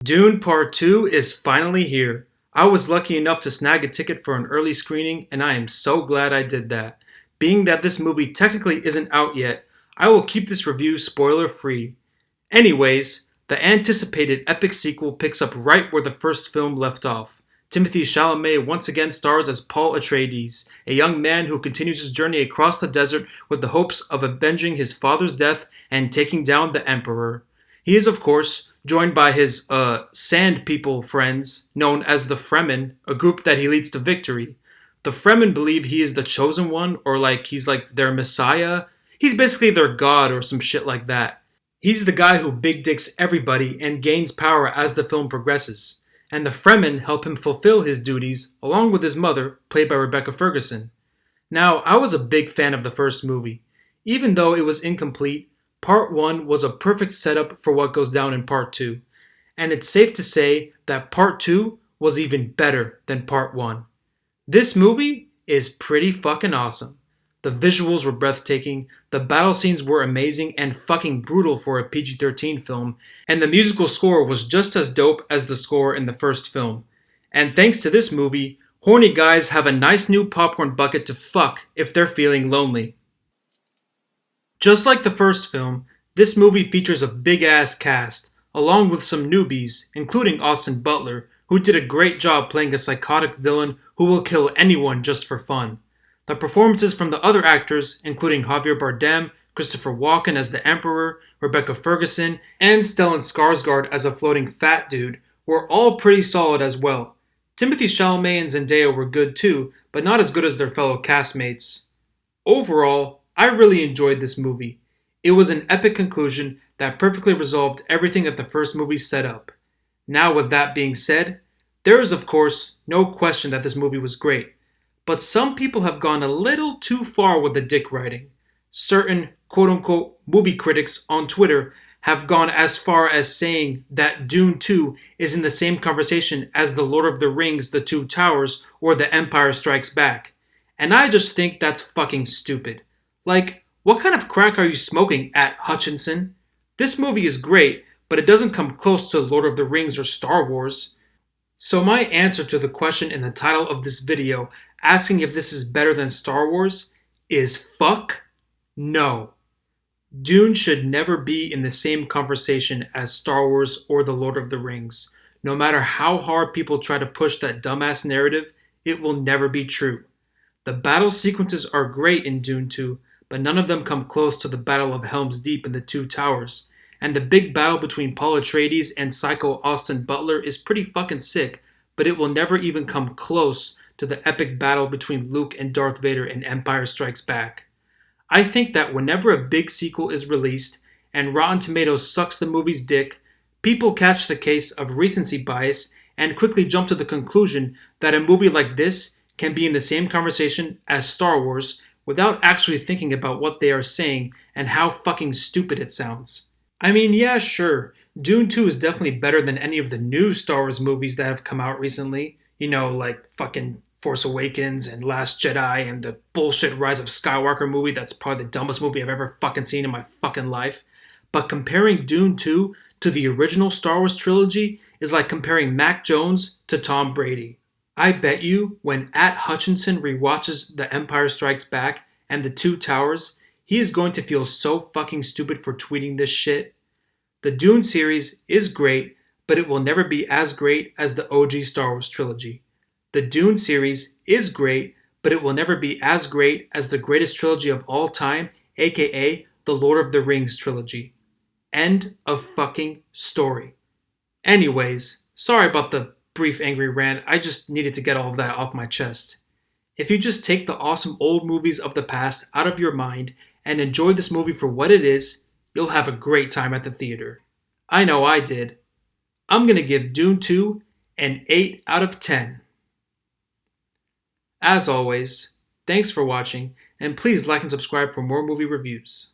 Dune Part 2 is finally here. I was lucky enough to snag a ticket for an early screening, and I am so glad I did that. Being that this movie technically isn't out yet, I will keep this review spoiler free. Anyways, the anticipated epic sequel picks up right where the first film left off. Timothée Chalamet once again stars as Paul Atreides, a young man who continues his journey across the desert with the hopes of avenging his father's death and taking down the Emperor. He is, of course, joined by his Sand People friends, known as the Fremen, a group that he leads to victory. The Fremen believe he is the chosen one, or like he's like their messiah. He's basically their god or some shit like that. He's the guy who big dicks everybody and gains power as the film progresses. And the Fremen help him fulfill his duties, along with his mother, played by Rebecca Ferguson. Now, I was a big fan of the first movie. Even though it was incomplete, Part 1 was a perfect setup for what goes down in Part 2, and it's safe to say that Part 2 was even better than Part 1. This movie is pretty fucking awesome. The visuals were breathtaking, the battle scenes were amazing and fucking brutal for a PG-13 film, and the musical score was just as dope as the score in the first film. And thanks to this movie, horny guys have a nice new popcorn bucket to fuck if they're feeling lonely. Just like the first film, this movie features a big-ass cast, along with some newbies, including Austin Butler, who did a great job playing a psychotic villain who will kill anyone just for fun. The performances from the other actors, including Javier Bardem, Christopher Walken as the Emperor, Rebecca Ferguson, and Stellan Skarsgård as a floating fat dude, were all pretty solid as well. Timothée Chalamet and Zendaya were good too, but not as good as their fellow castmates. Overall, I really enjoyed this movie. It was an epic conclusion that perfectly resolved everything that the first movie set up. Now, with that being said, there is of course no question that this movie was great, but some people have gone a little too far with the dick writing. Certain quote-unquote movie critics on Twitter have gone as far as saying that Dune 2 is in the same conversation as The Lord of the Rings, The Two Towers, or The Empire Strikes Back. And I just think that's fucking stupid. Like, what kind of crack are you smoking at Hutchinson? This movie is great, but it doesn't come close to Lord of the Rings or Star Wars. So my answer to the question in the title of this video, asking if this is better than Star Wars, is fuck no. Dune should never be in the same conversation as Star Wars or The Lord of the Rings. No matter how hard people try to push that dumbass narrative, it will never be true. The battle sequences are great in Dune 2, but none of them come close to the Battle of Helm's Deep in The Two Towers. And the big battle between Paul Atreides and Psycho Austin Butler is pretty fucking sick, but it will never even come close to the epic battle between Luke and Darth Vader in Empire Strikes Back. I think that whenever a big sequel is released and Rotten Tomatoes sucks the movie's dick, people catch the case of recency bias and quickly jump to the conclusion that a movie like this can be in the same conversation as Star Wars without actually thinking about what they are saying and how fucking stupid it sounds. I mean, yeah, sure, Dune 2 is definitely better than any of the new Star Wars movies that have come out recently. You know, like fucking Force Awakens and Last Jedi and the bullshit Rise of Skywalker movie that's probably the dumbest movie I've ever fucking seen in my fucking life. But comparing Dune 2 to the original Star Wars trilogy is like comparing Mac Jones to Tom Brady. I bet you when @Hutchinson rewatches The Empire Strikes Back and The Two Towers, he is going to feel so fucking stupid for tweeting this shit. The Dune series is great, but it will never be as great as the OG Star Wars trilogy. The Dune series is great, but it will never be as great as the greatest trilogy of all time, aka the Lord of the Rings trilogy. End of fucking story. Anyways, sorry about the brief angry rant, I just needed to get all of that off my chest. If you just take the awesome old movies of the past out of your mind and enjoy this movie for what it is, you'll have a great time at the theater. I know I did. I'm gonna give Dune 2 an 8 out of 10. As always, thanks for watching, and please like and subscribe for more movie reviews.